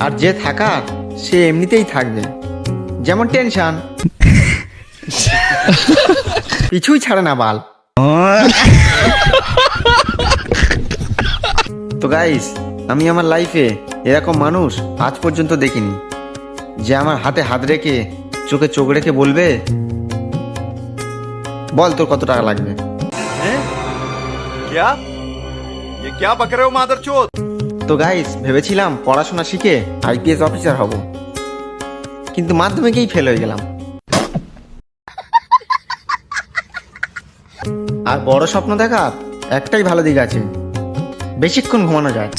আর যে থাকার সে এমনিতেই থাকবে, যেমন টেনশন কিছুই ছাড়ে না বাল। তো গাইস, আমি আমার লাইফে এরকম মানুষ আজ পর্যন্ত দেখিনি যে আমার হাতে হাত রেখে চোখে চোখ রেখে বলবে, বল তোর কত টাকা লাগবে। क्या ये क्या बक रहे हो मादरचोद? তো গাইস, ভেবেছিলাম পড়াশোনা শিখে আইপিএস অফিসার হব, কিন্তু মাধ্যমিকেই ফেল হয়ে গেলাম। আর বড় স্বপ্ন দেখার একটাই ভালো দিক আছে, বেশিক্ষণ ঘুমানো যায়।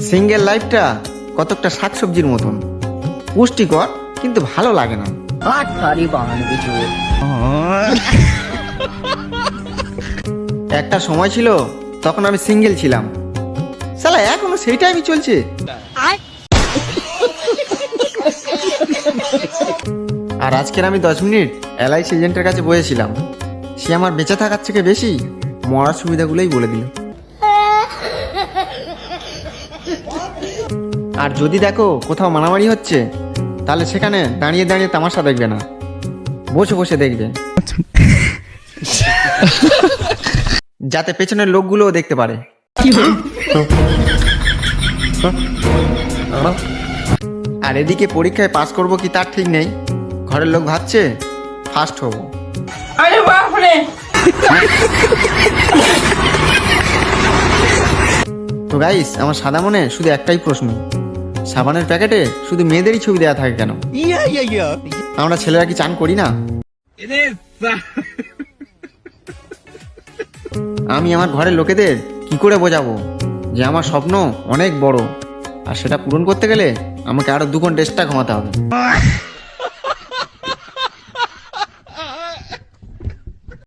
সিঙ্গেল লাইফটা কতকটা শাকসবজির মতন, পুষ্টিকর কিন্তু ভালো লাগে না। একটা সময় ছিল তখন আমি সিঙ্গেল ছিলাম, শালা এখনো সেই টাইমই চলছে। আর আজকের আমি 10 মিনিট এলআইসি এজেন্টের কাছে বসেছিলাম, সে আমার বেঁচে থাকার থেকে বেশি মরার সুবিধাগুলোই বলে দিল। আর যদি দেখো কোথাও মারামারি হচ্ছে, তাহলে সেখানে দাঁড়িয়ে দাঁড়িয়ে তামাশা দেখবে না, বসে বসে দেখবে, যাতে পেছনের লোকগুলোও দেখতে পারে। আর এদিকে পরীক্ষায় পাস করব কি তার ঠিক নেই, ঘরের লোক ভাবছে ফার্স্ট হব। আরে বাপরে! তো গাইস, আমার সাদা মনে শুধু একটাই প্রশ্ন, সাবানের প্যাকেটে শুধু মেয়েদেরই ছবি দেওয়া থাকে কেন? আমরা ছেলেরা কি চান করি না? আমি আমার ঘরের লোকেদের কি করে বোঝাবো যে আমার স্বপ্ন অনেক বড়, আর সেটা পূরণ করতে গেলে আমাকে আরো 2 ঘন্টা এক্সট্রা ঘুমাতে হবে।